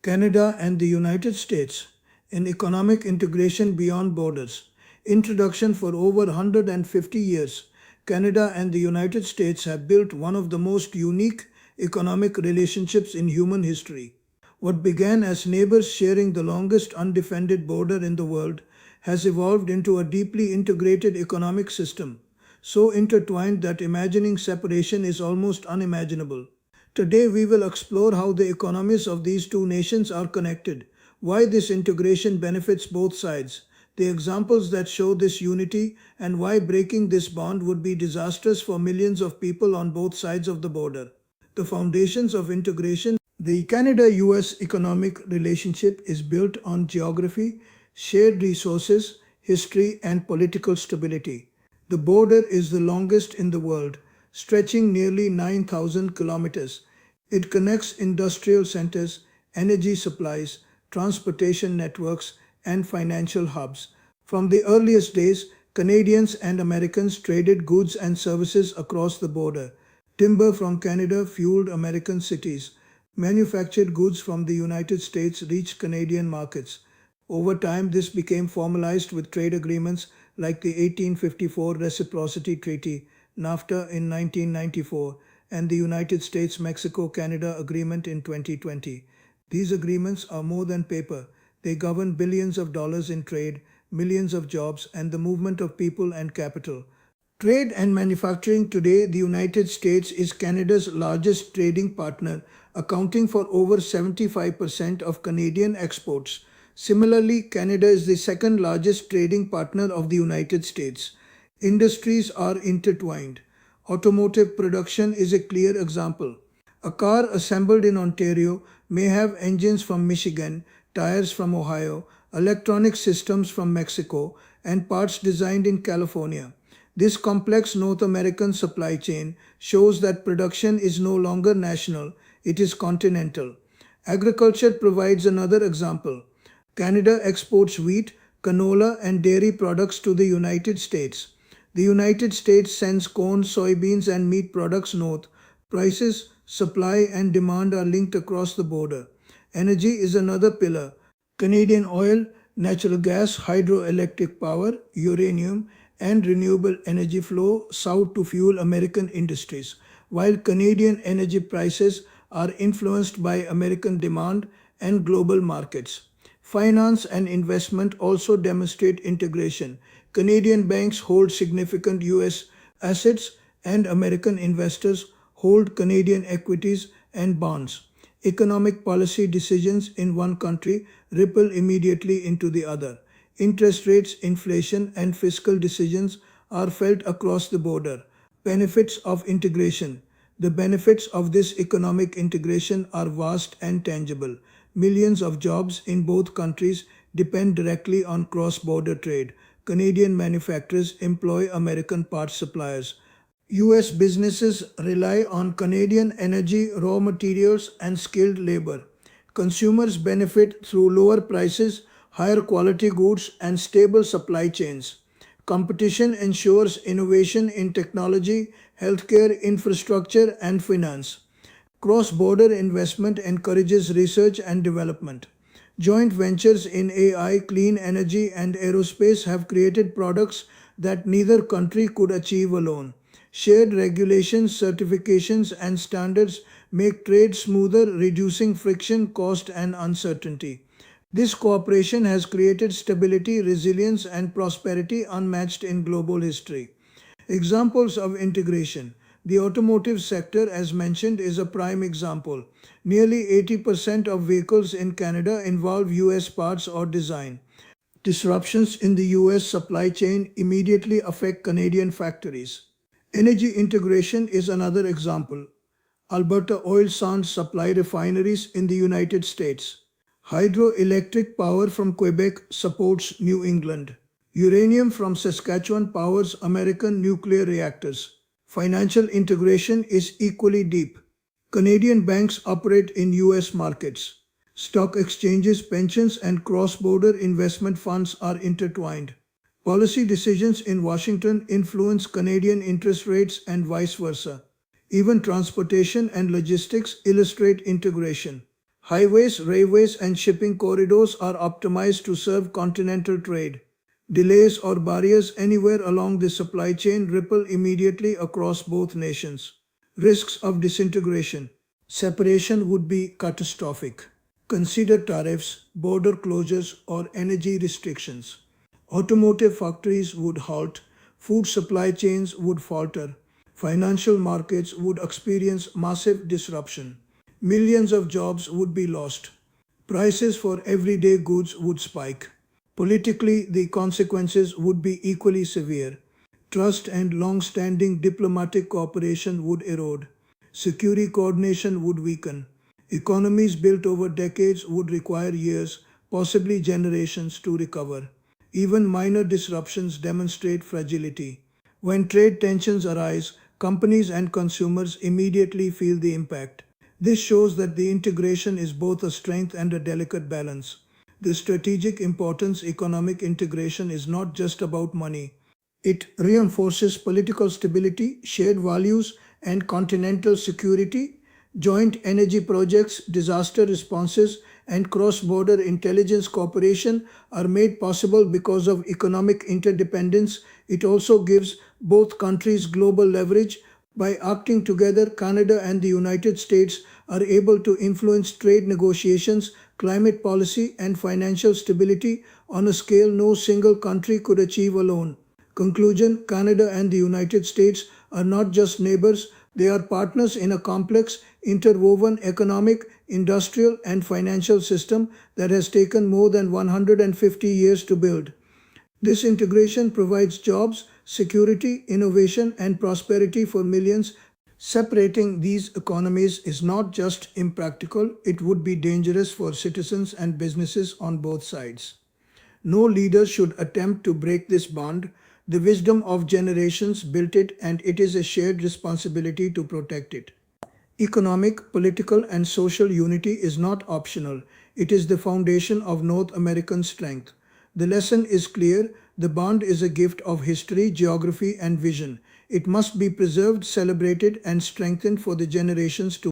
Canada and the United States in economic integration beyond borders. Introduction. For over 150 years, Canada and the United States have built one of the most unique economic relationships in human history. What began as neighbors sharing the longest undefended border in the world has evolved into a deeply integrated economic system, so intertwined that imagining separation is almost unimaginable. Today, we will explore how the economies of these two nations are connected, why this integration benefits both sides, the examples that show this unity, and why breaking this bond would be disastrous for millions of people on both sides of the border. The foundations of integration. The Canada US economic relationship is built on geography, shared resources, history, and political stability. The border is the longest in the world, stretching nearly 9,000 kilometers. It connects industrial centers, energy supplies, transportation networks, and financial hubs. From the earliest days, Canadians and Americans traded goods and services across the border. Timber from Canada fueled American cities. Manufactured goods from the United States reached Canadian markets. Over time, this became formalized with trade agreements like the 1854 Reciprocity Treaty, NAFTA in 1994, and the United States-Mexico-Canada Agreement in 2020. These agreements are more than paper. They govern billions of dollars in trade, millions of jobs, and the movement of people and capital. Trade and manufacturing. Today, the United States is Canada's largest trading partner, accounting for over 75% of Canadian exports. Similarly, Canada is the second largest trading partner of the United States. Industries are intertwined. Automotive production is a clear example. A car assembled in Ontario may have engines from Michigan, tires from Ohio, electronic systems from Mexico, and parts designed in California. This complex North American supply chain shows that production is no longer national, it is continental. Agriculture provides another example. Canada exports wheat, canola, and dairy products to the United States. The United States sends corn, soybeans, and meat products north. Prices, supply, and demand are linked across the border. Energy is another pillar. Canadian oil, natural gas, hydroelectric power, uranium, and renewable energy flow south to fuel American industries, while Canadian energy prices are influenced by American demand and global markets. Finance and investment also demonstrate integration. Canadian banks hold significant US assets, and American investors hold Canadian equities and bonds. Economic policy decisions in one country ripple immediately into the other. Interest rates, inflation, and fiscal decisions are felt across the border. Benefits of integration. The benefits of this economic integration are vast and tangible. Millions of jobs in both countries depend directly on cross-border trade. Canadian manufacturers employ American parts suppliers. US businesses rely on Canadian energy, raw materials, and skilled labor. Consumers benefit through lower prices, higher quality goods, and stable supply chains. Competition ensures innovation in technology, healthcare, infrastructure, and finance. Cross-border investment encourages research and development. Joint ventures in AI, clean energy, and aerospace have created products that neither country could achieve alone. Shared regulations, certifications, and standards make trade smoother, reducing friction, cost, and uncertainty. This cooperation has created stability, resilience, and prosperity unmatched in global history. Examples of integration. The automotive sector, as mentioned, is a prime example. Nearly 80% of vehicles in Canada involve US parts or design. Disruptions in the US supply chain immediately affect Canadian factories. Energy integration is another example. Alberta oil sands supply refineries in the United States. Hydroelectric power from Quebec supports New England. Uranium from Saskatchewan powers American nuclear reactors. Financial integration is equally deep. Canadian banks operate in US markets. Stock exchanges, pensions, and cross-border investment funds are intertwined. Policy decisions in Washington influence Canadian interest rates and vice versa. Even transportation and logistics illustrate integration. Highways, railways, and shipping corridors are optimized to serve continental trade. Delays or barriers anywhere along the supply chain ripple immediately across both nations. Risks of disintegration. Separation would be catastrophic. Consider tariffs, border closures, or energy restrictions. Automotive factories would halt, food supply chains would falter, financial markets would experience massive disruption. Millions of jobs would be lost. Prices for everyday goods would spike. Politically, the consequences would be equally severe. Trust and long standing diplomatic cooperation would erode. Security coordination would weaken. Economies built over decades would require years, possibly generations, to recover. Even minor disruptions demonstrate fragility. When trade tensions arise, companies and consumers immediately feel the impact. This shows that the integration is both a strength and a delicate balance. The strategic importance economic integration is not just about money. It reinforces political stability, shared values, and continental security. Joint energy projects, disaster responses, and cross border intelligence cooperation are made possible because of economic interdependence. It also gives both countries global leverage. By acting together, Canada and the United States are able to influence trade negotiations, climate policy, and financial stability on a scale no single country could achieve alone. Conclusion. Canada and the United States are not just neighbors, they are partners in a complex, interwoven economic, industrial, and financial system that has taken more than 150 years to build. This integration provides jobs, security, innovation, and prosperity for millions. Separating these economies is not just impractical, it would be dangerous for citizens and businesses on both sides. No leader should attempt to break this bond. The wisdom of generations built it, and it is a shared responsibility to protect it. Economic, political, and social unity is not optional. It is the foundation of North American strength. The lesson is clear. The bond is a gift of history, geography, and vision. It must be preserved, celebrated, and strengthened for the generations to